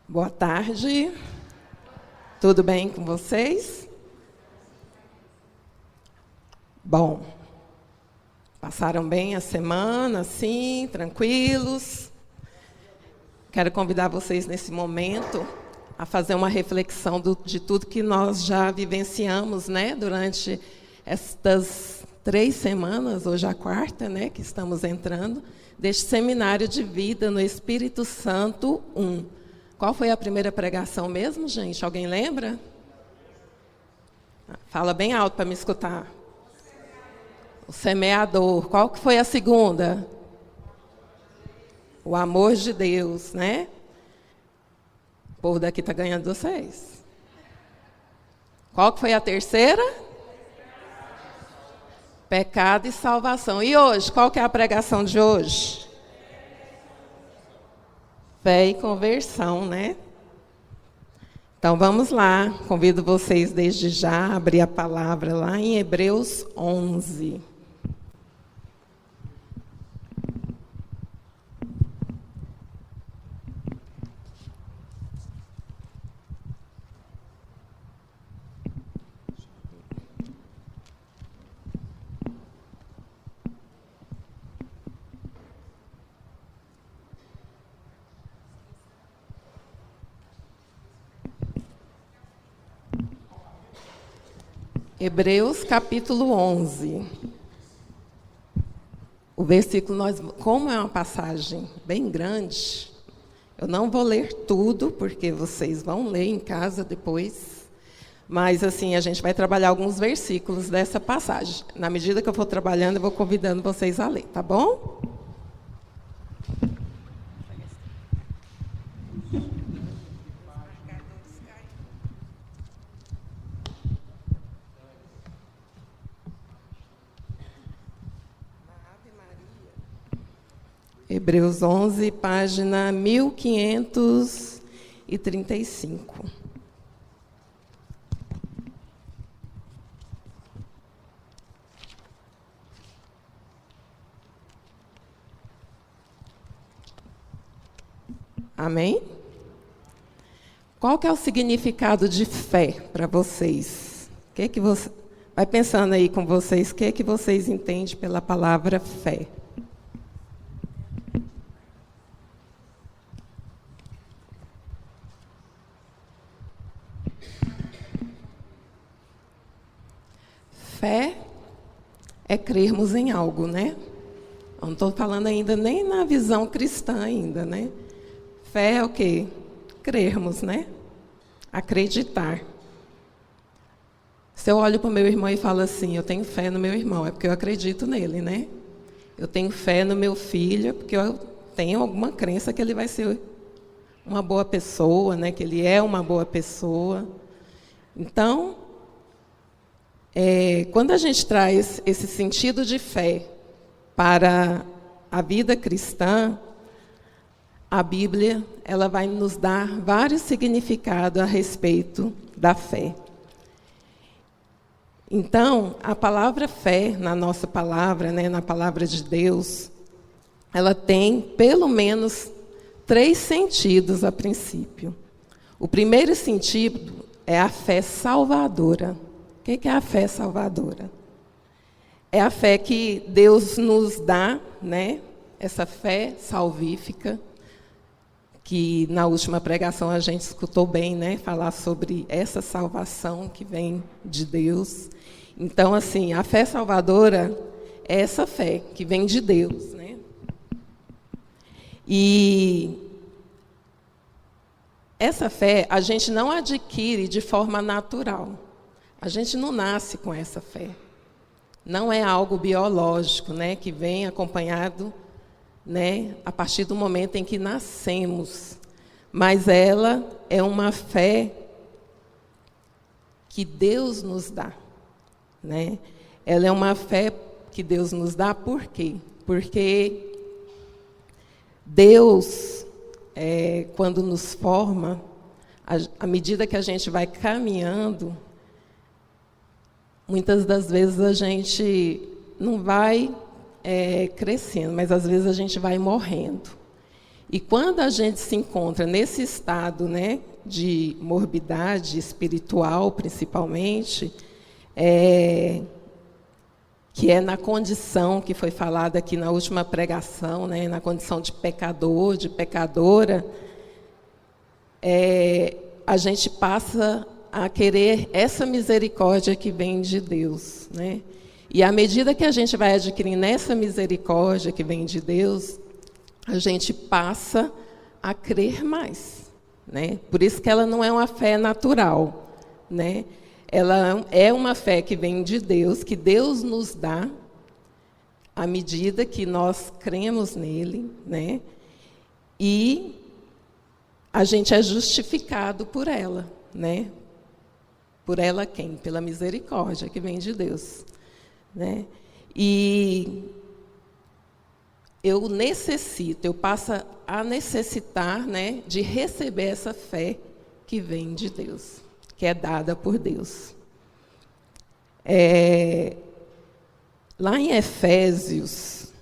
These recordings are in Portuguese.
Boa tarde. Tudo bem com vocês? Bom, passaram bem a semana, sim, tranquilos? Quero convidar vocês nesse momento a fazer uma reflexão de tudo que nós já vivenciamos, né, durante estas 3 semanas, hoje a quarta, né, que estamos entrando, deste seminário de vida no Espírito Santo 1. Qual foi a primeira pregação mesmo, gente? Alguém lembra? Fala bem alto para me escutar. O semeador. Qual que foi a segunda? O amor de Deus, né? O povo daqui está ganhando vocês. Qual que foi a terceira? Pecado e salvação. E hoje, qual que é a pregação de hoje? Fé e conversão, né? Então, vamos lá. Convido vocês desde já a abrir a palavra lá em Hebreus 11. Hebreus capítulo 11. O versículo, como é uma passagem bem grande, eu não vou ler tudo, porque vocês vão ler em casa depois, mas assim, a gente vai trabalhar alguns versículos dessa passagem. Na medida que eu for trabalhando, eu vou convidando vocês a ler, tá bom? Hebreus 11, página 1535. Amém? Qual que é o significado de fé para vocês? Que você vai pensando aí com vocês, o que vocês entendem pela palavra fé? Fé é crermos em algo, né? Eu não estou falando ainda nem na visão cristã ainda, né? Fé é o quê? Crermos, né? Acreditar. Se eu olho para o meu irmão e falo assim, eu tenho fé no meu irmão, é porque eu acredito nele, né? Eu tenho fé no meu filho, porque eu tenho alguma crença que ele vai ser uma boa pessoa, né? Que ele é uma boa pessoa. Então, quando a gente traz esse sentido de fé para a vida cristã, a Bíblia ela vai nos dar vários significados a respeito da fé. Então, a palavra fé, na nossa palavra, né, na palavra de Deus, ela tem pelo menos 3 sentidos a princípio. O primeiro sentido é a fé salvadora. O que é a fé salvadora? É a fé que Deus nos dá, né? Essa fé salvífica, que na última pregação a gente escutou bem, né? Falar sobre essa salvação que vem de Deus. Então, assim, a fé salvadora é essa fé que vem de Deus, né? E essa fé a gente não adquire de forma natural. A gente não nasce com essa fé. Não é algo biológico, né, que vem acompanhado, né, a partir do momento em que nascemos. Mas ela é uma fé que Deus nos dá, né? Ela é uma fé que Deus nos dá por quê? Porque Deus, quando nos forma, à medida que a gente vai caminhando, muitas das vezes a gente não vai crescendo, mas às vezes a gente vai morrendo. E quando a gente se encontra nesse estado, né, de morbidade espiritual, principalmente, que é na condição que foi falada aqui na última pregação, né, na condição de pecador, de pecadora, a gente passa a querer essa misericórdia que vem de Deus, né? E à medida que a gente vai adquirindo essa misericórdia que vem de Deus, a gente passa a crer mais, né? Por isso que ela não é uma fé natural, né? Ela é uma fé que vem de Deus, que Deus nos dá à medida que nós cremos nele, né? E a gente é justificado por ela, né? Por ela quem? Pela misericórdia que vem de Deus, né? E eu passo a necessitar, né, de receber essa fé que vem de Deus, que é dada por Deus. Lá em Efésios,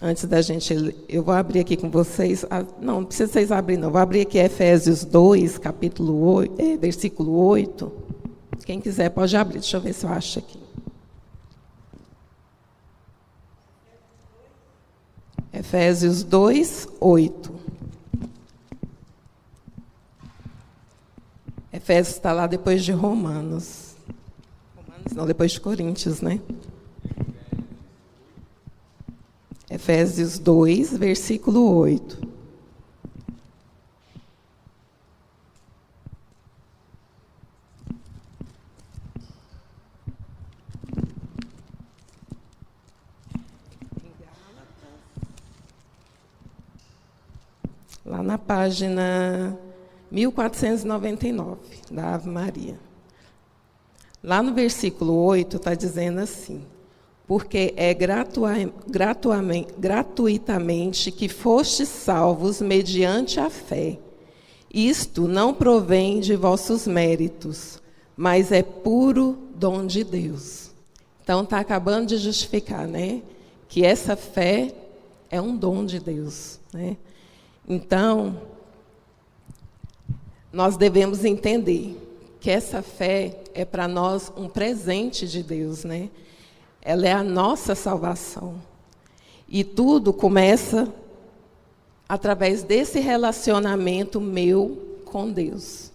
antes da gente... Eu vou abrir aqui com vocês... não precisa vocês abrirem, não. Vou abrir aqui Efésios 2, capítulo 8, versículo 8. Quem quiser pode abrir. Deixa eu ver se eu acho aqui. Efésios 2, 8. Efésios está lá depois de Romanos. Não, depois de Coríntios, né? Efésios 2, versículo 8. Lá na página 1499, da Ave Maria. Lá no versículo 8 está dizendo assim: porque é gratuitamente que fostes salvos mediante a fé. Isto não provém de vossos méritos, mas é puro dom de Deus. Então, está acabando de justificar, né, que essa fé é um dom de Deus, né? Então, nós devemos entender que essa fé é para nós um presente de Deus, né? Ela é a nossa salvação. E tudo começa através desse relacionamento meu com Deus.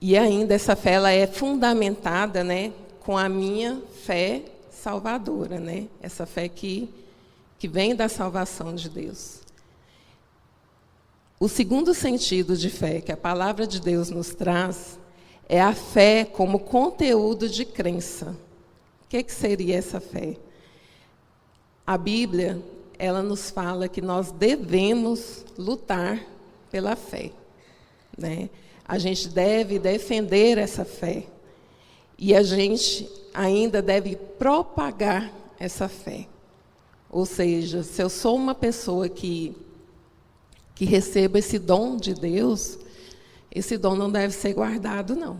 E ainda essa fé ela é fundamentada, né, com a minha fé salvadora, né? Essa fé que vem da salvação de Deus. O segundo sentido de fé que a palavra de Deus nos traz é a fé como conteúdo de crença. O que seria essa fé? A Bíblia, ela nos fala que nós devemos lutar pela fé, né? A gente deve defender essa fé. E a gente ainda deve propagar essa fé. Ou seja, se eu sou uma pessoa que receba esse dom de Deus, esse dom não deve ser guardado, não.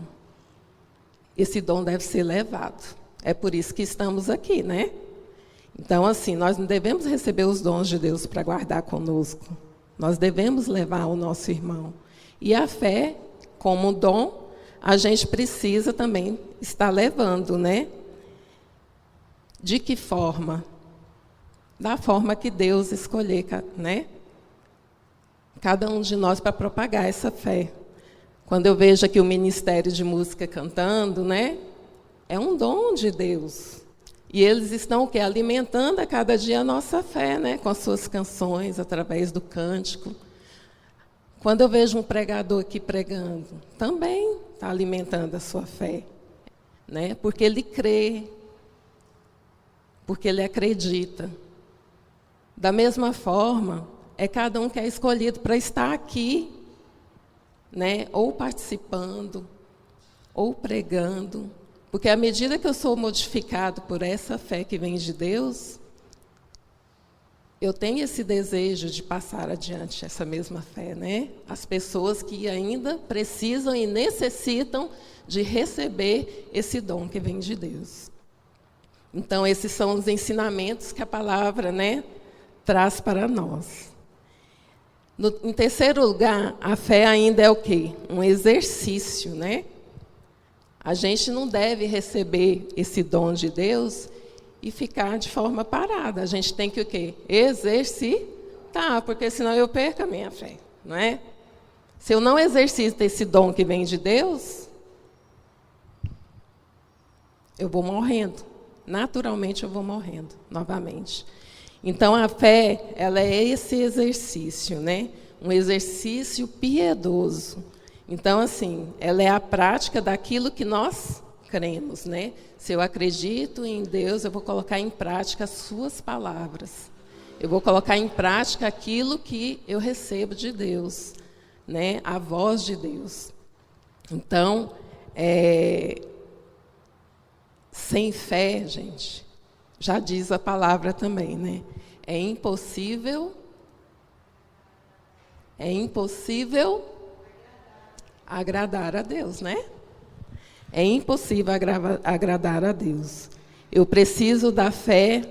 Esse dom deve ser levado. É por isso que estamos aqui, né? Então, assim, nós não devemos receber os dons de Deus para guardar conosco. Nós devemos levar ao nosso irmão. E a fé, como dom, a gente precisa também estar levando, né? De que forma? Da forma que Deus escolher, né? Cada um de nós para propagar essa fé. Quando eu vejo aqui o Ministério de Música cantando, né? É um dom de Deus. E eles estão o quê? Alimentando a cada dia a nossa fé, né? Com as suas canções, através do cântico. Quando eu vejo um pregador aqui pregando, também está alimentando a sua fé, né? Porque ele crê, porque ele acredita. Da mesma forma, é cada um que é escolhido para estar aqui, né? Ou participando, ou pregando. Porque à medida que eu sou modificado por essa fé que vem de Deus, eu tenho esse desejo de passar adiante essa mesma fé, né? As pessoas que ainda precisam e necessitam de receber esse dom que vem de Deus. Então, esses são os ensinamentos que a palavra, né, traz para nós. Em terceiro lugar, a fé ainda é o quê? Um exercício, né? A gente não deve receber esse dom de Deus e ficar de forma parada. A gente tem que o quê? Exercitar, porque senão eu perco a minha fé, não é? Se eu não exercito esse dom que vem de Deus, eu vou morrendo. Naturalmente eu vou morrendo novamente. Então a fé, ela é esse exercício, né? Um exercício piedoso. Então, assim, ela é a prática daquilo que nós cremos, né? Se eu acredito em Deus, eu vou colocar em prática as suas palavras. Eu vou colocar em prática aquilo que eu recebo de Deus, né? A voz de Deus. Então, sem fé, gente, já diz a palavra também, né? É impossível agradar a Deus, né? É impossível agradar a Deus. Eu preciso da fé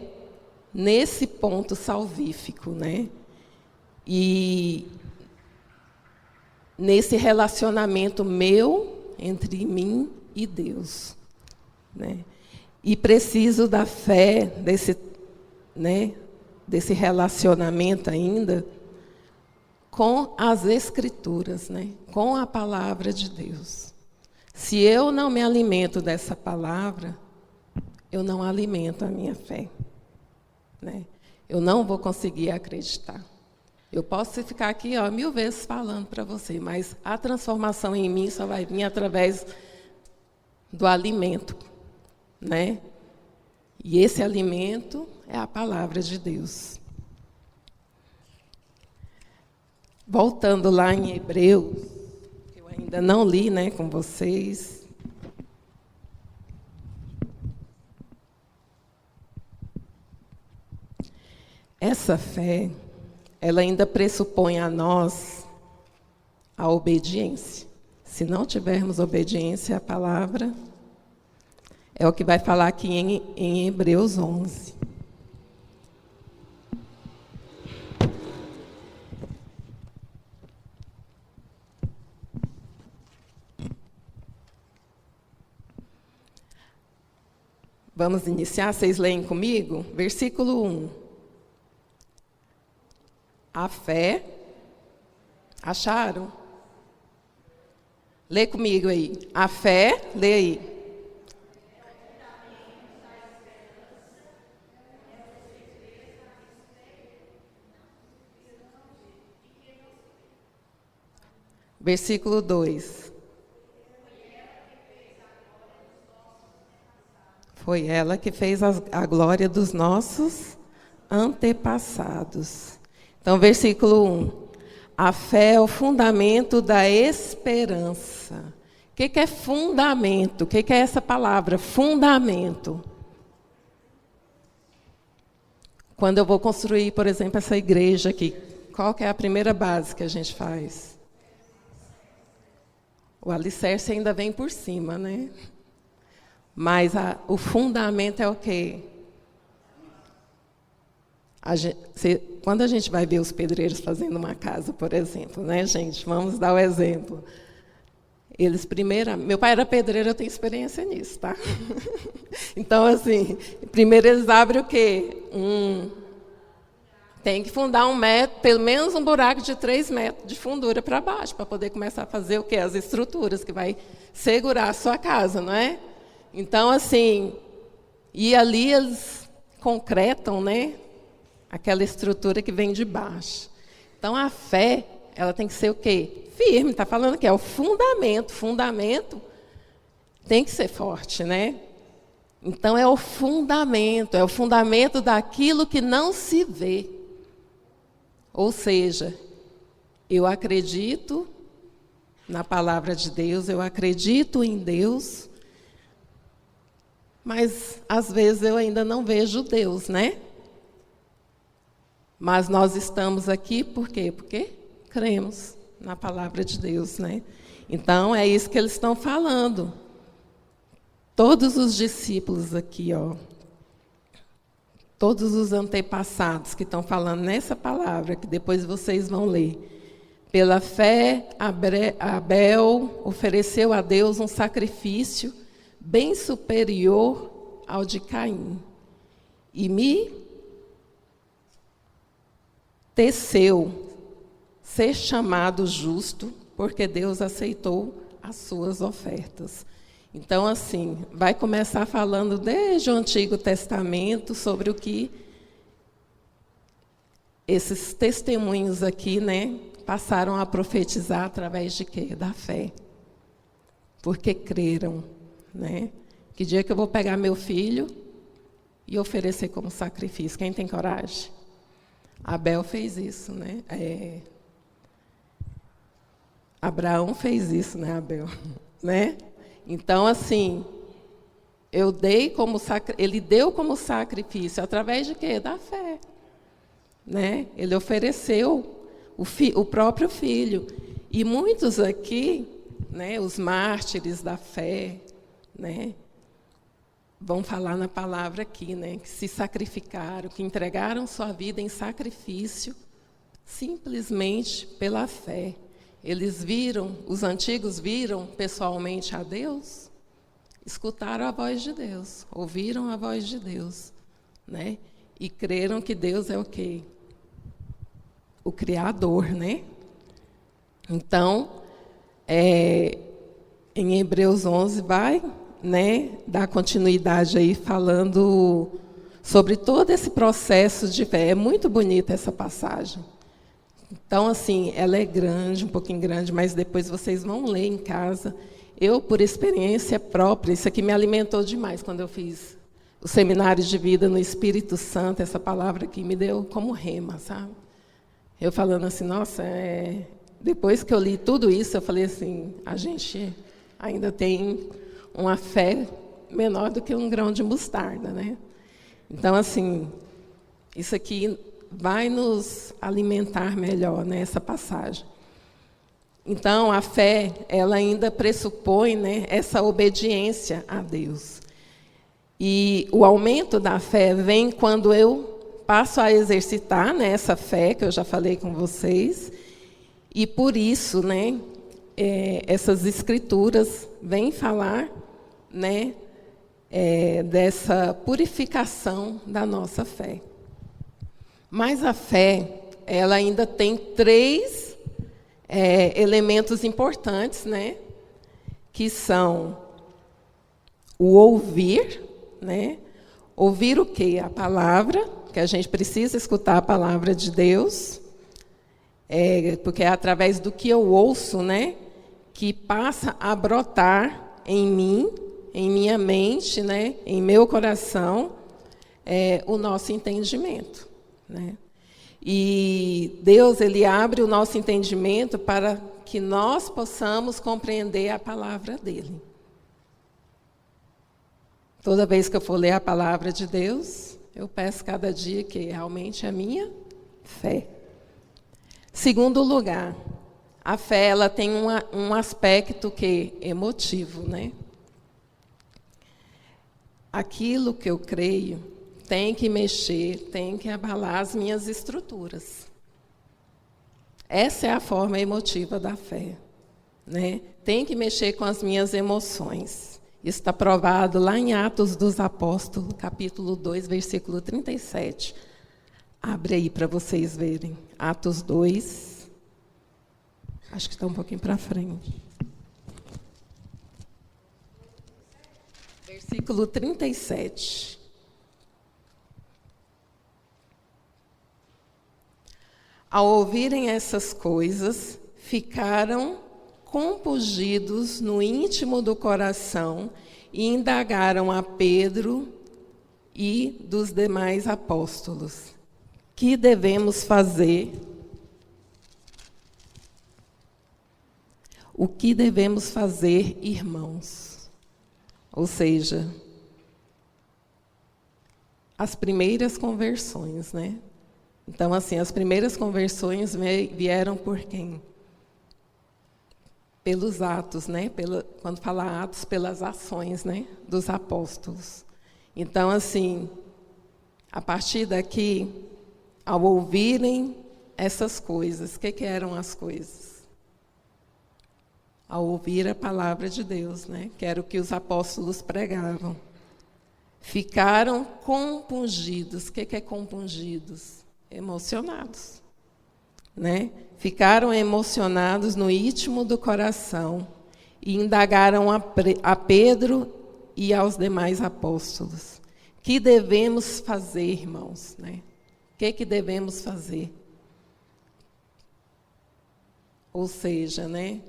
nesse ponto salvífico, né? E nesse relacionamento meu entre mim e Deus, né? E preciso da fé desse relacionamento ainda com as Escrituras, né? Com a palavra de Deus. Se eu não me alimento dessa palavra, eu não alimento a minha fé, né? Eu não vou conseguir acreditar. Eu posso ficar aqui 1000 vezes falando para você, mas a transformação em mim só vai vir através do alimento, né? E esse alimento é a palavra de Deus. Voltando lá em Hebreus, que eu ainda não li, né, com vocês. Essa fé, ela ainda pressupõe a nós a obediência. Se não tivermos obediência à palavra, é o que vai falar aqui em Hebreus 11. Vamos iniciar, vocês leem comigo? Versículo 1. A fé, acharam? Lê comigo aí. A fé, lê aí. Versículo 2. Foi ela que fez a glória dos nossos antepassados. Então, versículo 1. A fé é o fundamento da esperança. O que é fundamento? O que é essa palavra? Fundamento. Quando eu vou construir, por exemplo, essa igreja aqui, qual que é a primeira base que a gente faz? O alicerce ainda vem por cima, né? Mas o fundamento é o quê? Quando a gente vai ver os pedreiros fazendo uma casa, por exemplo, né, gente? Vamos dar o exemplo. Eles primeiro... Meu pai era pedreiro, eu tenho experiência nisso, tá? Então, assim, primeiro eles abrem o quê? Tem que fundar 1 metro, pelo menos um buraco de 3 metros de fundura para baixo, para poder começar a fazer o quê? As estruturas que vai segurar a sua casa, não é? Então, assim, e ali eles concretam, né? Aquela estrutura que vem de baixo. Então, a fé, ela tem que ser o quê? Firme, está falando que é o fundamento. Fundamento tem que ser forte, né? Então, é o fundamento daquilo que não se vê. Ou seja, eu acredito na palavra de Deus, eu acredito em Deus, mas, às vezes, eu ainda não vejo Deus, né? Mas nós estamos aqui por quê? Porque cremos na palavra de Deus, né? Então, é isso que eles estão falando. Todos os discípulos aqui, todos os antepassados que estão falando nessa palavra, que depois vocês vão ler. Pela fé, Abel ofereceu a Deus um sacrifício bem superior ao de Caim. E me teceu ser chamado justo, porque Deus aceitou as suas ofertas. Então, assim, vai começar falando desde o Antigo Testamento sobre o que esses testemunhos aqui, né, passaram a profetizar através de quê? Da fé. Porque creram, né? Que dia que eu vou pegar meu filho e oferecer como sacrifício? Quem tem coragem? Abel fez isso, né? Abraão fez isso, né, Abel? Né? Então, assim, ele deu como sacrifício através de quê? Da fé. Né? Ele ofereceu o próprio filho. E muitos aqui, né, os mártires da fé, né, vão falar na palavra aqui, né, que se sacrificaram, que entregaram sua vida em sacrifício simplesmente pela fé. Eles viram, os antigos viram pessoalmente a Deus, escutaram a voz de Deus, ouviram a voz de Deus, né? E creram que Deus é o quê? O Criador, né? Então, em Hebreus 11 vai, né, dar continuidade aí falando sobre todo esse processo de fé. É muito bonita essa passagem. Então, assim, ela é grande, um pouquinho grande, mas depois vocês vão ler em casa. Eu, por experiência própria, isso aqui me alimentou demais quando eu fiz o seminário de vida no Espírito Santo. Essa palavra aqui me deu como rema, sabe? Eu falando assim, nossa, depois que eu li tudo isso, eu falei assim, a gente ainda tem uma fé menor do que um grão de mostarda, né? Então, assim, isso aqui vai nos alimentar melhor nessa passagem. Então, a fé, ela ainda pressupõe, né, essa obediência a Deus. E o aumento da fé vem quando eu passo a exercitar, né, essa fé que eu já falei com vocês. E por isso, né, essas escrituras vêm falar, né, dessa purificação da nossa fé. Mas a fé, ela ainda tem 3 elementos importantes, né? Que são o ouvir, né? Ouvir o quê? A palavra, que a gente precisa escutar a palavra de Deus, porque é através do que eu ouço, né? Que passa a brotar em mim, em minha mente, né? Em meu coração, o nosso entendimento. Né? E Deus, ele abre o nosso entendimento para que nós possamos compreender a palavra dele. Toda vez que eu for ler a palavra de Deus, eu peço cada dia que aumente a minha fé. Segundo lugar, a fé, ela tem um aspecto que é emotivo, né? Aquilo que eu creio tem que mexer, tem que abalar as minhas estruturas. Essa é a forma emotiva da fé, né? Tem que mexer com as minhas emoções. Isso está provado lá em Atos dos Apóstolos, capítulo 2, versículo 37. Abre aí para vocês verem. Atos 2. Acho que está um pouquinho para frente. Versículo 37. Ao ouvirem essas coisas, ficaram compungidos no íntimo do coração e indagaram a Pedro e dos demais apóstolos: que devemos fazer? O que devemos fazer, irmãos? Ou seja, as primeiras conversões, né? Então, assim, as primeiras conversões vieram por quem? Pelos atos, né? Quando fala atos, pelas ações, né? Dos apóstolos. Então, assim, A partir daqui, ao ouvirem essas coisas, o que eram as coisas? Ao ouvir a palavra de Deus, né? Que era o que os apóstolos pregavam. Ficaram compungidos. O que é compungidos? Emocionados, né? Ficaram emocionados no íntimo do coração e indagaram a Pedro e aos demais apóstolos. Que devemos fazer, irmãos, né? O que devemos fazer? Ou seja, né?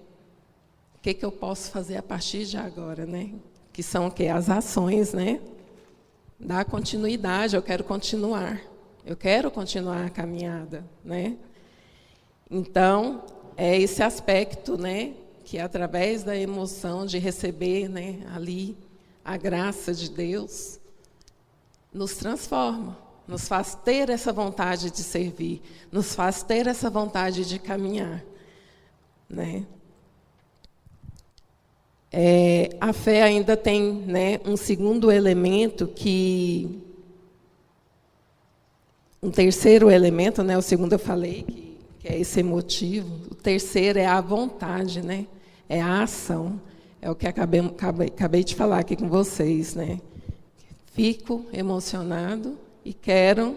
O que eu posso fazer a partir de agora, né? Que são o quê? As ações, né? Dar continuidade, eu quero continuar. Eu quero continuar a caminhada, né? Então, é esse aspecto, né? Que através da emoção de receber, né? Ali a graça de Deus, nos transforma, nos faz ter essa vontade de servir, nos faz ter essa vontade de caminhar, né? A fé ainda tem, né, um segundo elemento um terceiro elemento, né, o segundo eu falei, que é esse emotivo. O terceiro é a vontade, né, é a ação. É o que acabei de falar aqui com vocês, né? Fico emocionado e quero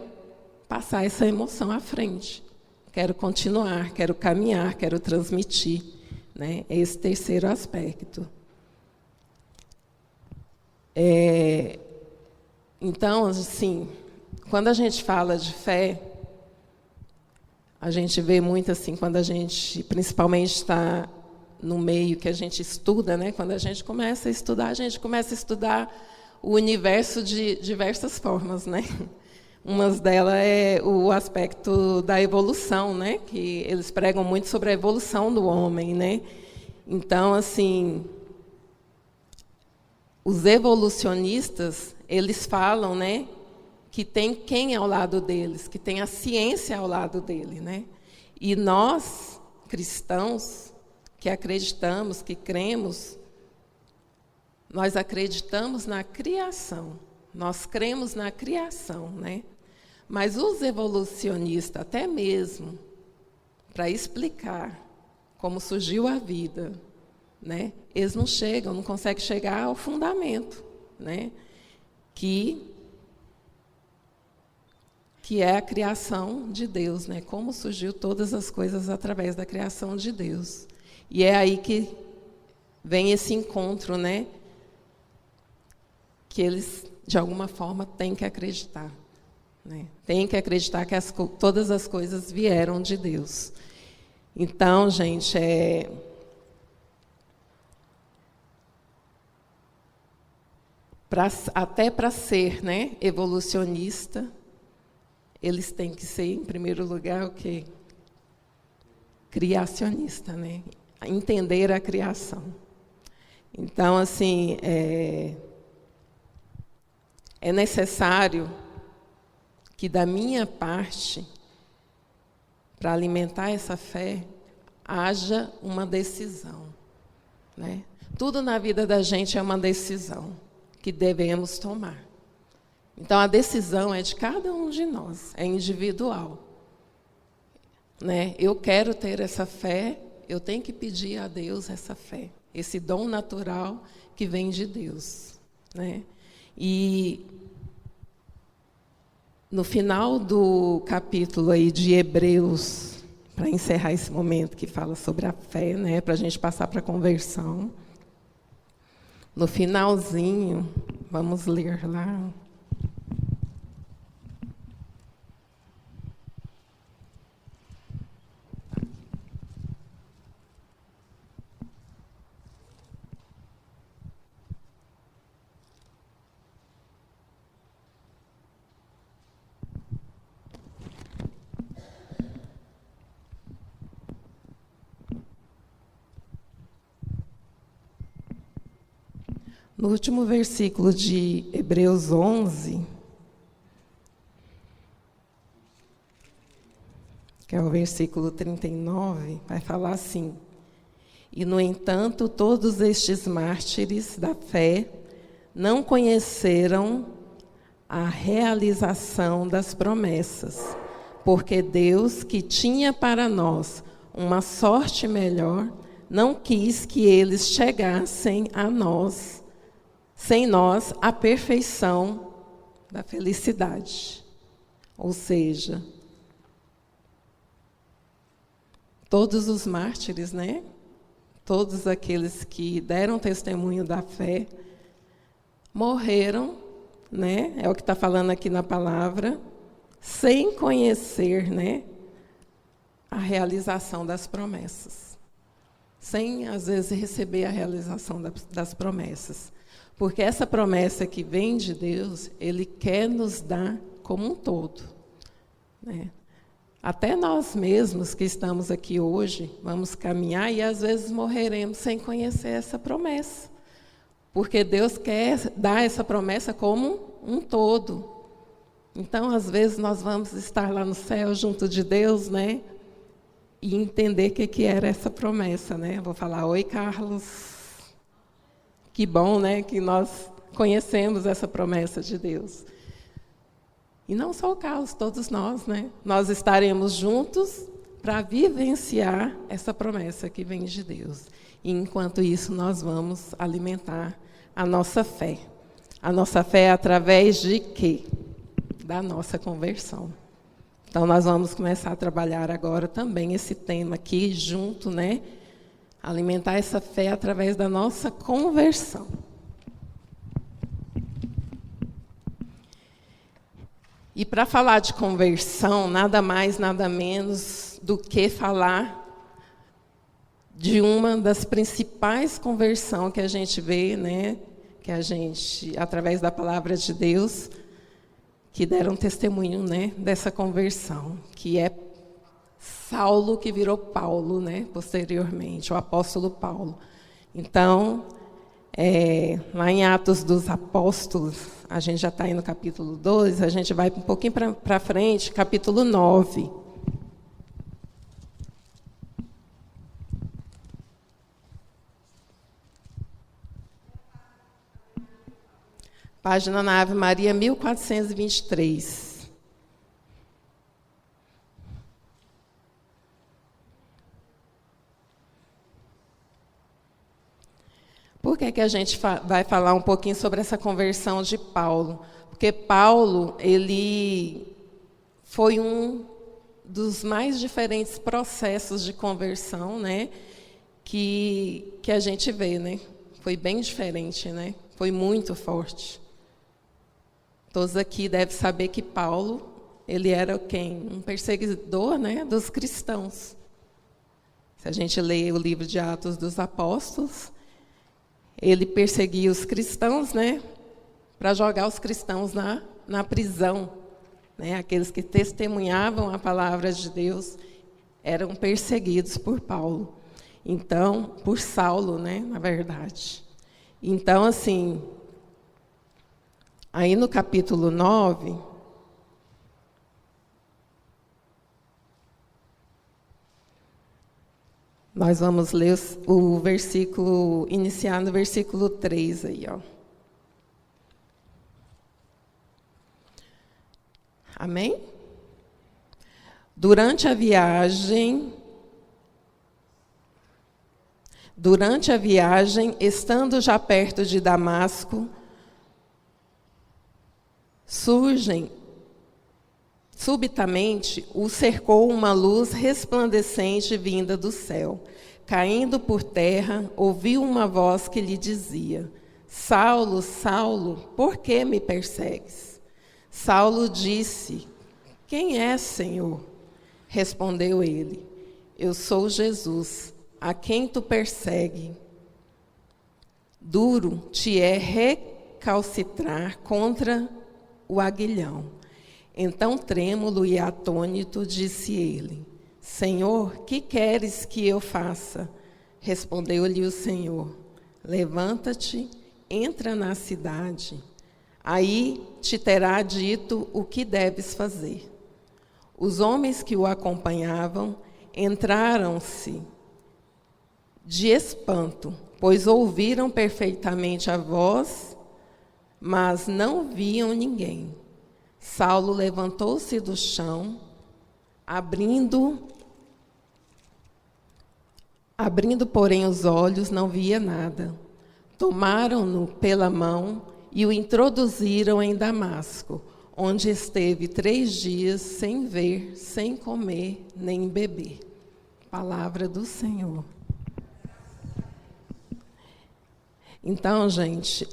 passar essa emoção à frente. Quero continuar, quero caminhar, quero transmitir, né? Esse terceiro aspecto. Então, assim, quando a gente fala de fé, a gente vê muito assim, quando a gente, principalmente, está no meio que a gente estuda, né? Quando a gente começa a estudar o universo de diversas formas, né? Uma delas é o aspecto da evolução, né? Que eles pregam muito sobre a evolução do homem, né? Então, assim, os evolucionistas, eles falam, né, que tem quem ao lado deles, que tem a ciência ao lado dele, né? E nós, cristãos, que acreditamos, que cremos, nós acreditamos na criação, nós cremos na criação, né? Mas os evolucionistas, até mesmo para explicar como surgiu a vida, né? Eles não conseguem chegar ao fundamento, né? Que é a criação de Deus, né? Como surgiu todas as coisas através da criação de Deus. E é aí que vem esse encontro, né? Que eles, de alguma forma, têm que acreditar, né? Têm que acreditar que todas as coisas vieram de Deus. Então, gente, até para ser, né, evolucionista, eles têm que ser, em primeiro lugar, o quê? Criacionista, né? Entender a criação. Então, assim, é necessário que, da minha parte, para alimentar essa fé, haja uma decisão, né? Tudo na vida da gente é uma decisão que devemos tomar. Então, a decisão é de cada um de nós, é individual, né? Eu quero ter essa fé, eu tenho que pedir a Deus essa fé, esse dom natural que vem de Deus, né? E no final do capítulo aí de Hebreus, para encerrar esse momento que fala sobre a fé, né, para a gente passar para a conversão, no finalzinho, vamos ler lá. No último versículo de Hebreus 11, que é o versículo 39, vai falar assim: e, no entanto, todos estes mártires da fé não conheceram a realização das promessas, porque Deus, que tinha para nós uma sorte melhor, não quis que eles chegassem a nós, sem nós, a perfeição da felicidade. Ou seja, todos os mártires, né? Todos aqueles que deram testemunho da fé, morreram, né? É o que está falando aqui na palavra, sem conhecer, né, a realização das promessas. Sem, às vezes, receber a realização das promessas. Porque essa promessa que vem de Deus, Ele quer nos dar como um todo, né? Até nós mesmos que estamos aqui hoje, vamos caminhar e às vezes morreremos sem conhecer essa promessa. Porque Deus quer dar essa promessa como um todo. Então, às vezes, nós vamos estar lá no céu junto de Deus, né? E entender o que era essa promessa, né? Vou falar, oi, Carlos. Que bom, né? Que nós conhecemos essa promessa de Deus. E não só o Carlos, todos nós, né? Nós estaremos juntos para vivenciar essa promessa que vem de Deus. E, enquanto isso, nós vamos alimentar a nossa fé. A nossa fé é através de quê? Da nossa conversão. Então, nós vamos começar a trabalhar agora também esse tema aqui, junto, né? Alimentar essa fé através da nossa conversão. E para falar de conversão, nada mais, nada menos do que falar de uma das principais conversões que a gente vê, né? Que a gente, através da palavra de Deus, que deram testemunho, né, dessa conversão, que é Saulo que virou Paulo, né, posteriormente, o apóstolo Paulo. Então, lá em Atos dos Apóstolos, a gente já está aí no capítulo 2, a gente vai um pouquinho para frente, capítulo 9. Página na Ave Maria, 1423. Por que a gente vai falar um pouquinho sobre essa conversão de Paulo? Porque Paulo, ele foi um dos mais diferentes processos de conversão, né, que a gente vê, né? Foi bem diferente, né? Foi muito forte. Todos aqui devem saber que Paulo, ele era quem? Um perseguidor, né, dos cristãos. Se a gente lê o livro de Atos dos Apóstolos, ele perseguia os cristãos, né, para jogar os cristãos na prisão. Né, aqueles que testemunhavam a palavra de Deus eram perseguidos por Paulo. Então, por Saulo, né, na verdade. Então, assim, aí no capítulo 9, nós vamos ler o versículo, iniciar no versículo 3 aí, ó. Amém? Durante a viagem, estando já perto de Damasco, subitamente o cercou uma luz resplandecente vinda do céu. Caindo por terra, ouviu uma voz que lhe dizia: Saulo, Saulo, por que me persegues? Saulo disse: Quem é, Senhor? Respondeu ele: Eu sou Jesus, a quem tu persegue. Duro te é recalcitrar contra o aguilhão. Então, trêmulo e atônito, disse ele: Senhor, que queres que eu faça? Respondeu-lhe o Senhor: Levanta-te, entra na cidade. Aí te terá dito o que deves fazer. Os homens que o acompanhavam entraram-se de espanto, pois ouviram perfeitamente a voz, mas não viam ninguém. Saulo levantou-se do chão, abrindo, porém, os olhos, não via nada. Tomaram-no pela mão e o introduziram em Damasco, onde esteve 3 dias sem ver, sem comer, nem beber. Palavra do Senhor. Então, gente,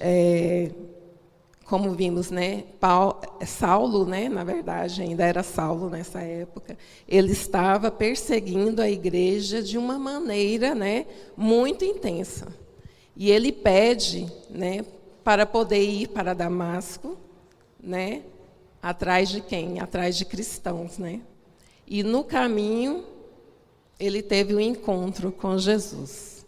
como vimos, né, Saulo, né, na verdade, ainda era Saulo nessa época, ele estava perseguindo a igreja de uma maneira, né, muito intensa. E ele pede, né, para poder ir para Damasco, né, atrás de quem? Atrás de cristãos, né? E no caminho, ele teve um encontro com Jesus.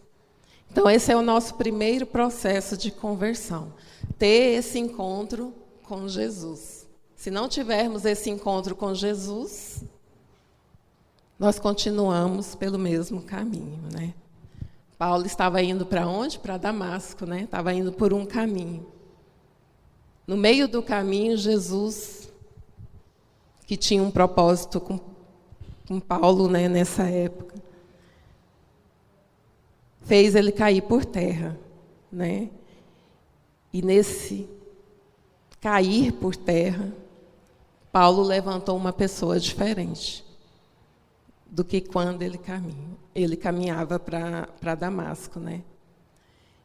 Então, esse é o nosso primeiro processo de conversão. Ter esse encontro com Jesus. Se não tivermos esse encontro com Jesus, nós continuamos pelo mesmo caminho, né? Paulo estava indo para onde? Para Damasco, né? Estava indo por um caminho. No meio do caminho, Jesus, que tinha um propósito com Paulo, né, nessa época, fez ele cair por terra, né? E nesse cair por terra, Paulo levantou uma pessoa diferente do que quando ele caminhava para Damasco, né?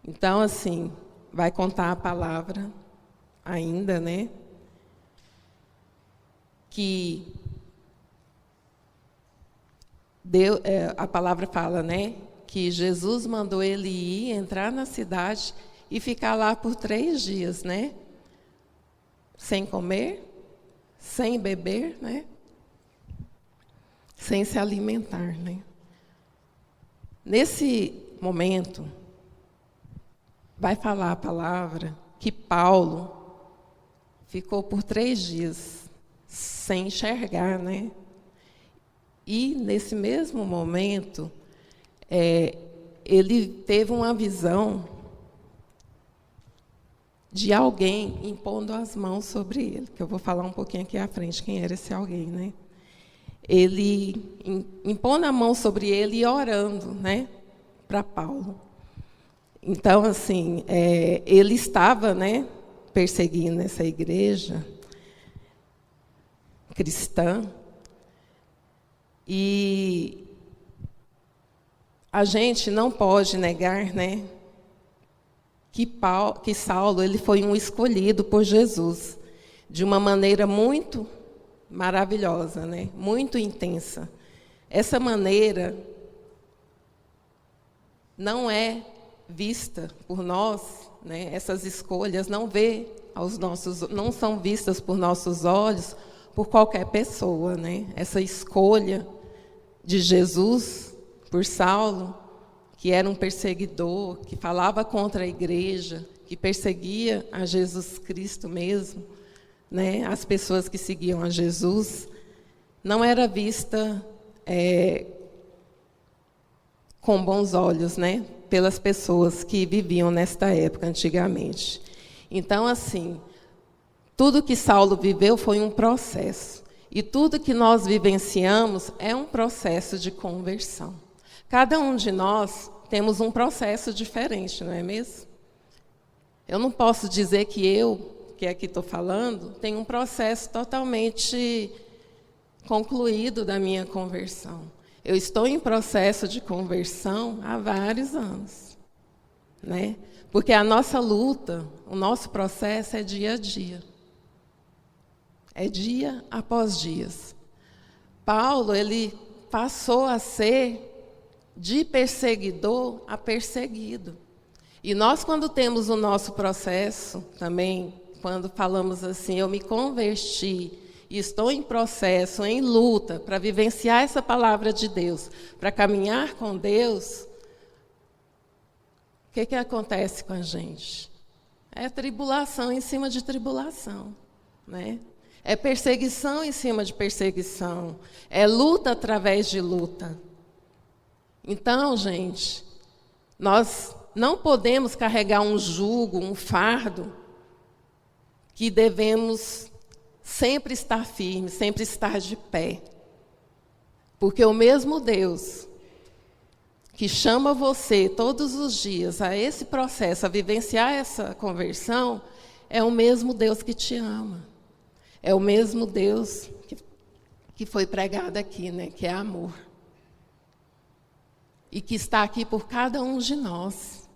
Então, assim, vai contar a palavra ainda, né? Que a palavra fala, né? Que Jesus mandou ele ir, entrar na cidade e ficar lá por 3 dias, né? Sem comer, sem beber, né? Sem se alimentar, né? Nesse momento, vai falar a palavra que Paulo ficou por 3 dias sem enxergar, né? E, nesse mesmo momento, ele teve uma visão de alguém impondo as mãos sobre ele, que eu vou falar um pouquinho aqui à frente quem era esse alguém, né? Ele impondo a mão sobre ele e orando, né, para Paulo. Então, assim, ele estava, né, perseguindo essa igreja cristã, e a gente não pode negar, né, que Saulo ele foi um escolhido por Jesus de uma maneira muito maravilhosa, né, muito intensa. Essa maneira não é vista por nós, né, essas escolhas não são vistas por nossos olhos por qualquer pessoa, né? Essa escolha de Jesus por Saulo, que era um perseguidor, que falava contra a igreja, que perseguia a Jesus Cristo mesmo, né? As pessoas que seguiam a Jesus, não era vista com bons olhos, né? Pelas pessoas que viviam nesta época, antigamente. Então, assim, tudo que Saulo viveu foi um processo. E tudo que nós vivenciamos é um processo de conversão. Cada um de nós temos um processo diferente, não é mesmo? Eu não posso dizer que eu, que aqui estou falando, tenho um processo totalmente concluído da minha conversão. Eu estou em processo de conversão há vários anos, né? Porque a nossa luta, o nosso processo é dia a dia. É dia após dia. Paulo, ele passou a ser de perseguidor a perseguido. E nós, quando temos o nosso processo, também, quando falamos assim, eu me converti, e estou em processo, em luta, para vivenciar essa palavra de Deus, para caminhar com Deus, o que acontece com a gente? É tribulação em cima de tribulação, né? É perseguição em cima de perseguição. É luta através de luta. Então, gente, nós não podemos carregar um jugo, um fardo, que devemos sempre estar firme, sempre estar de pé. Porque o mesmo Deus que chama você todos os dias a esse processo, a vivenciar essa conversão, é o mesmo Deus que te ama. É o mesmo Deus que foi pregado aqui, né? Que é amor. E que está aqui por cada um de nós.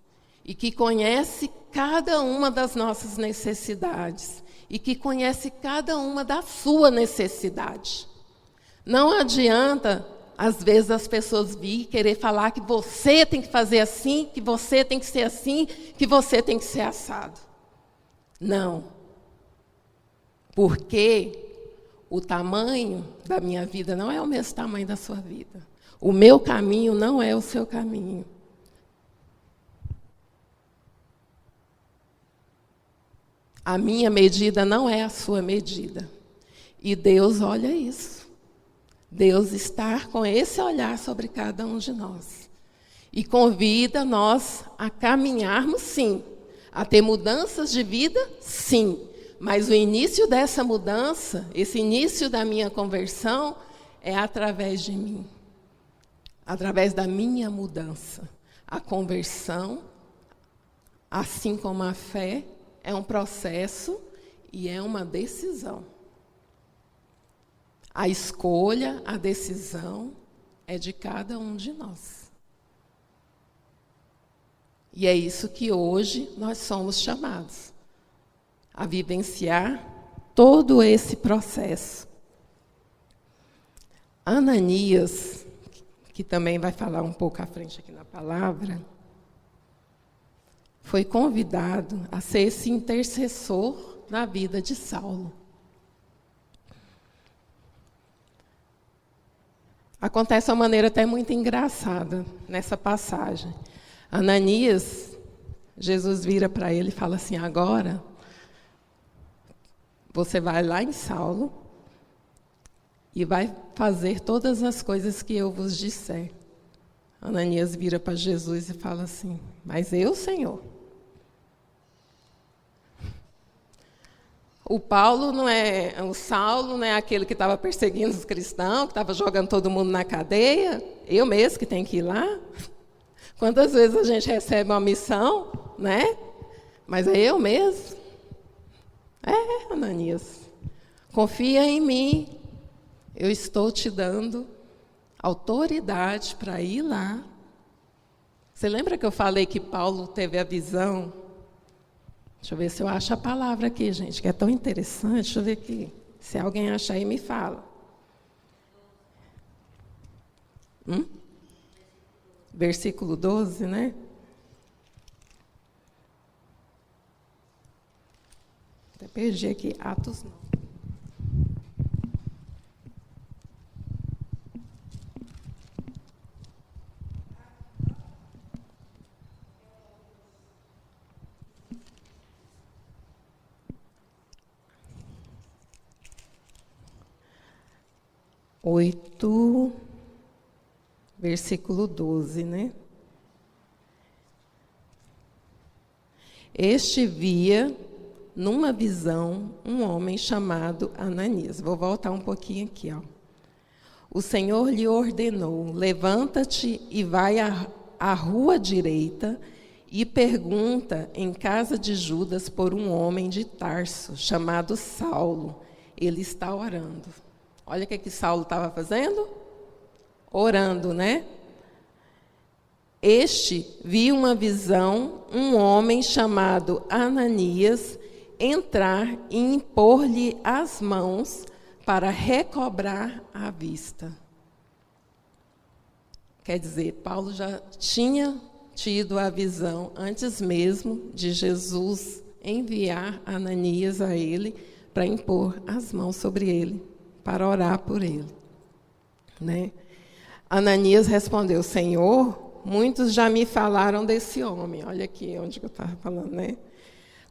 E que conhece cada uma das nossas necessidades. E que conhece cada uma da sua necessidade. Não adianta, às vezes, as pessoas vir querer falar que você tem que fazer assim, que você tem que ser assim, que você tem que ser assado. Não. Porque o tamanho da minha vida não é o mesmo tamanho da sua vida. O meu caminho não é o seu caminho. A minha medida não é a sua medida. E Deus olha isso. Deus está com esse olhar sobre cada um de nós. E convida nós a caminharmos, sim. A ter mudanças de vida, sim. Mas o início dessa mudança, esse início da minha conversão, é através de mim. Através da minha mudança. A conversão, assim como a fé, é um processo e é uma decisão. A escolha, a decisão é de cada um de nós. E é isso que hoje nós somos chamados a vivenciar todo esse processo. Ananias, que também vai falar um pouco à frente aqui na palavra, foi convidado a ser esse intercessor na vida de Saulo. Acontece de uma maneira até muito engraçada nessa passagem. Ananias, Jesus vira para ele e fala assim: agora você vai lá em Saulo e vai fazer todas as coisas que eu vos disser. Ananias vira para Jesus e fala assim: mas eu, Senhor? O Saulo não é aquele que estava perseguindo os cristãos, que estava jogando todo mundo na cadeia? Eu mesmo que tenho que ir lá? Quantas vezes a gente recebe uma missão, né? Mas é eu mesmo? Ananias, confia em mim. Eu estou te dando autoridade para ir lá. Você lembra que eu falei que Paulo teve a visão? Deixa eu ver se eu acho a palavra aqui, gente, que é tão interessante. Deixa eu ver aqui. Se alguém achar aí, me fala. Versículo 12, né? Até perdi aqui. Atos 9. Versículo 12, né? Este via, numa visão, um homem chamado Ananias. Vou voltar um pouquinho aqui, ó. O Senhor lhe ordenou: levanta-te e vai à rua direita e pergunta em casa de Judas por um homem de Tarso, chamado Saulo. Ele está orando. Olha o que Saulo estava fazendo? Orando, né? Este viu uma visão, um homem chamado Ananias entrar e impor-lhe as mãos para recobrar a vista. Quer dizer, Paulo já tinha tido a visão antes mesmo de Jesus enviar Ananias a ele para impor as mãos sobre ele, para orar por ele, né? Ananias respondeu: Senhor, muitos já me falaram desse homem. Olha aqui onde eu estava falando, né?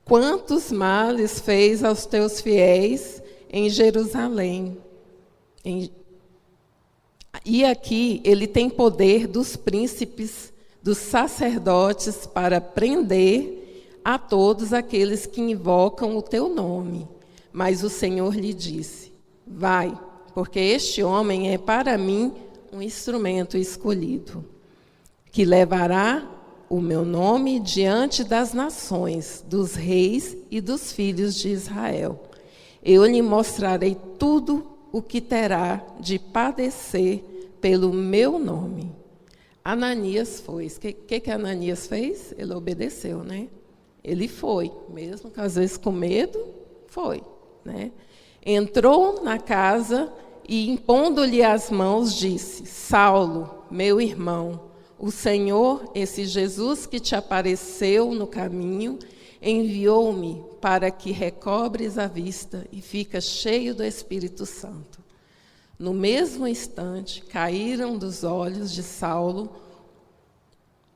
Quantos males fez aos teus fiéis em Jerusalém. E aqui ele tem poder dos príncipes, dos sacerdotes, para prender a todos aqueles que invocam o teu nome. Mas o Senhor lhe disse: vai, porque este homem é para mim um instrumento escolhido, que levará o meu nome diante das nações, dos reis e dos filhos de Israel. Eu lhe mostrarei tudo o que terá de padecer pelo meu nome. Ananias foi. O que Ananias fez? Ele obedeceu, né? Ele foi, mesmo que às vezes com medo, foi, né? Entrou na casa e, impondo-lhe as mãos, disse: Saulo, meu irmão, o Senhor, esse Jesus que te apareceu no caminho, enviou-me para que recobres a vista e fica cheio do Espírito Santo. No mesmo instante, caíram dos olhos de Saulo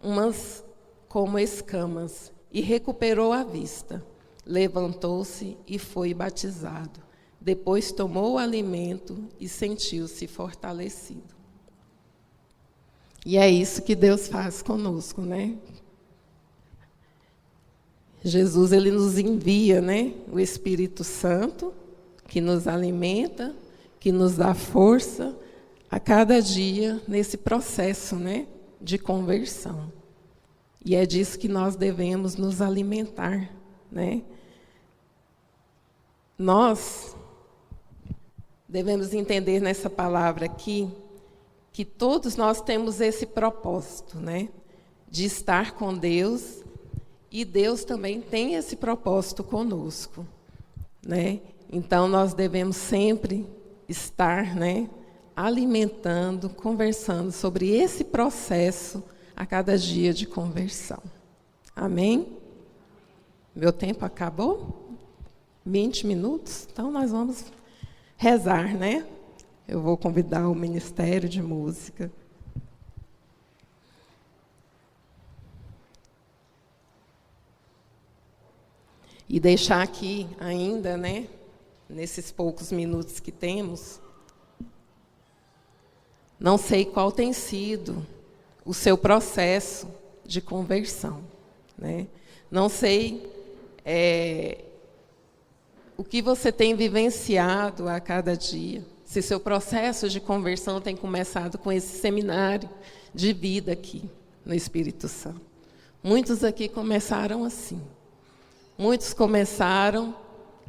umas como escamas, e recuperou a vista. Levantou-se e foi batizado. Depois tomou o alimento e sentiu-se fortalecido. E é isso que Deus faz conosco, né? Jesus, ele nos envia, né? O Espírito Santo, que nos alimenta, que nos dá força a cada dia nesse processo, né? De conversão. E é disso que nós devemos nos alimentar, né? Nós devemos entender nessa palavra aqui que todos nós temos esse propósito, né? De estar com Deus, e Deus também tem esse propósito conosco, né? Então nós devemos sempre estar, né, alimentando, conversando sobre esse processo a cada dia de conversão. Amém? Meu tempo acabou? 20 minutos? Então nós vamos rezar, né? Eu vou convidar o Ministério de Música. E deixar aqui ainda, né, nesses poucos minutos que temos, não sei qual tem sido o seu processo de conversão, né? Não sei o que você tem vivenciado a cada dia, se seu processo de conversão tem começado com esse seminário de vida aqui no Espírito Santo. Muitos aqui começaram assim. Muitos começaram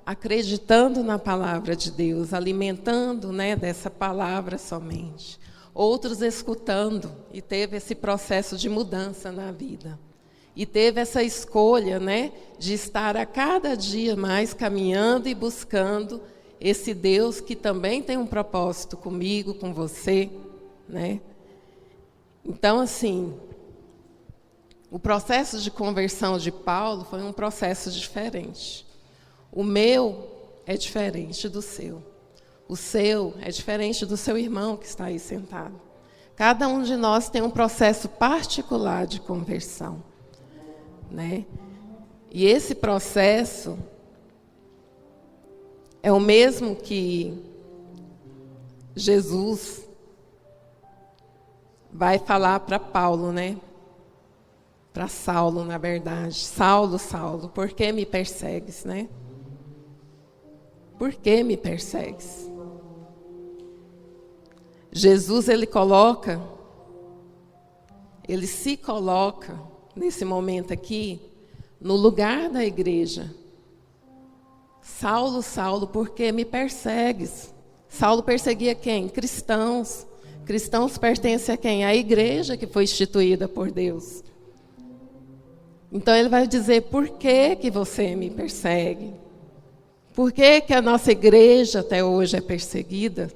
acreditando na palavra de Deus, alimentando, né, dessa palavra somente. Outros escutando, e teve esse processo de mudança na vida. E teve essa escolha, né, de estar a cada dia mais caminhando e buscando esse Deus que também tem um propósito comigo, com você, né? Então, assim, o processo de conversão de Paulo foi um processo diferente. O meu é diferente do seu. O seu é diferente do seu irmão que está aí sentado. Cada um de nós tem um processo particular de conversão, né? E esse processo é o mesmo que Jesus vai falar para Paulo, né? Para Saulo, na verdade. Saulo, Saulo, por que me persegues, né? Por que me persegues? Jesus, ele se coloca, nesse momento aqui, no lugar da igreja. Saulo, Saulo, por que me persegues? Saulo perseguia quem? Cristãos. Cristãos pertencem a quem? À igreja que foi instituída por Deus. Então ele vai dizer, por que você me persegue? Por que a nossa igreja até hoje é perseguida?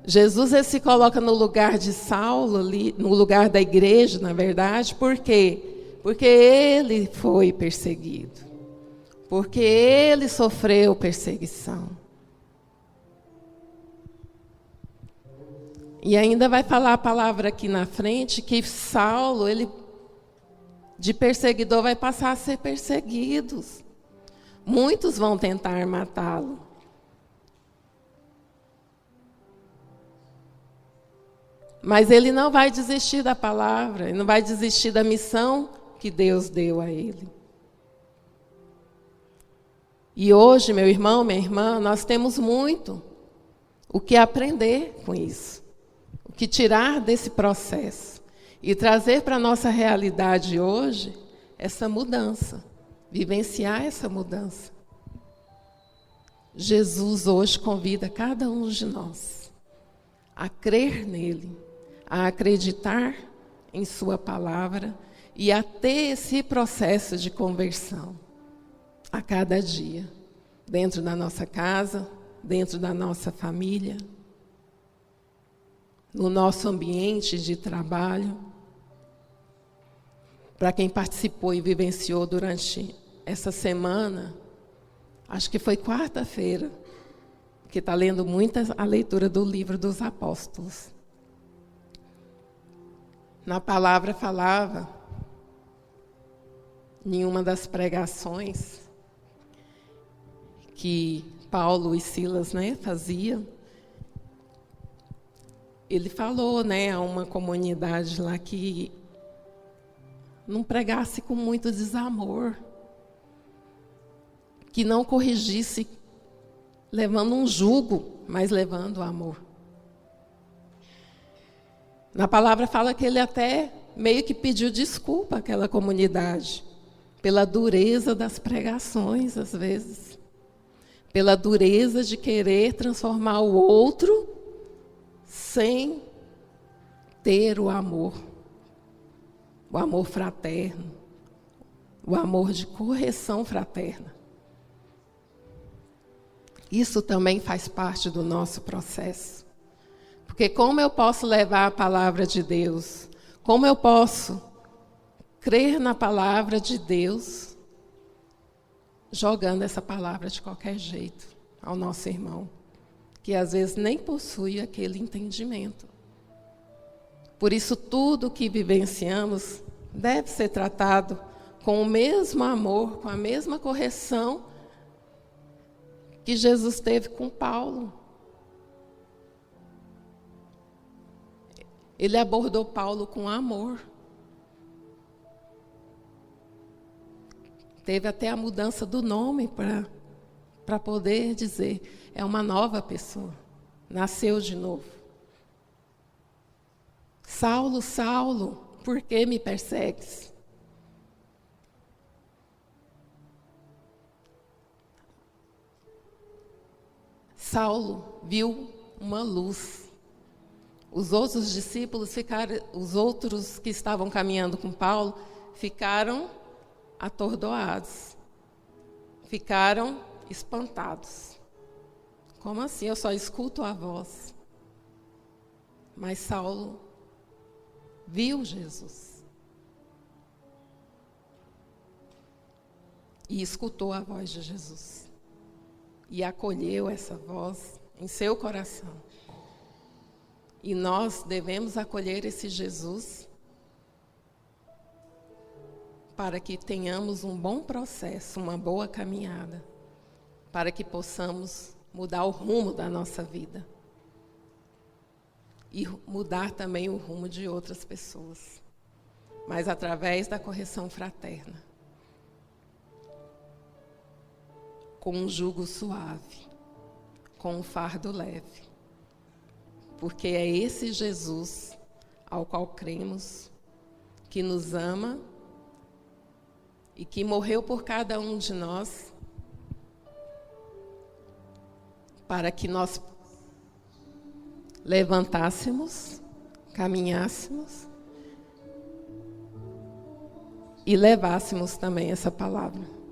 Jesus, ele se coloca no lugar de Saulo, ali, no lugar da igreja, na verdade, por quê? Porque ele foi perseguido. Porque ele sofreu perseguição. E ainda vai falar a palavra aqui na frente, que Saulo, ele, de perseguidor, vai passar a ser perseguido. Muitos vão tentar matá-lo. Mas ele não vai desistir da palavra, ele não vai desistir da missão que Deus deu a ele. E hoje, meu irmão, minha irmã, nós temos muito o que aprender com isso, o que tirar desse processo e trazer para a nossa realidade hoje essa mudança, vivenciar essa mudança. Jesus hoje convida cada um de nós a crer nele, a acreditar em sua palavra e a ter esse processo de conversão a cada dia, dentro da nossa casa, dentro da nossa família, no nosso ambiente de trabalho. Para quem participou e vivenciou durante essa semana, acho que foi quarta-feira, que está lendo muito a leitura do livro dos apóstolos. Na palavra falava, em uma das pregações que Paulo e Silas, faziam, ele falou, a uma comunidade lá que não pregasse com muito desamor, que não corrigisse levando um jugo, mas levando o amor. Na palavra fala que ele até meio que pediu desculpa àquela comunidade, pela dureza das pregações, às vezes, pela dureza de querer transformar o outro sem ter o amor fraterno, o amor de correção fraterna. Isso também faz parte do nosso processo. Porque como eu posso levar a palavra de Deus? Como eu posso crer na palavra de Deus, jogando essa palavra de qualquer jeito ao nosso irmão, que às vezes nem possui aquele entendimento? Por isso, tudo que vivenciamos deve ser tratado com o mesmo amor, com a mesma correção que Jesus teve com Paulo. Ele abordou Paulo com amor. Teve até a mudança do nome para poder dizer, é uma nova pessoa, nasceu de novo. Saulo, Saulo, por que me persegues? Saulo viu uma luz. Os outros discípulos os outros que estavam caminhando com Paulo, ficaram atordoados, ficaram espantados. Como assim? Eu só escuto a voz. Mas Saulo viu Jesus e escutou a voz de Jesus e acolheu essa voz em seu coração. E nós devemos acolher esse Jesus para que tenhamos um bom processo, uma boa caminhada, para que possamos mudar o rumo da nossa vida e mudar também o rumo de outras pessoas, mas através da correção fraterna, com um jugo suave, com um fardo leve, porque é esse Jesus ao qual cremos, que nos ama e que morreu por cada um de nós, para que nós levantássemos, caminhássemos e levássemos também essa palavra.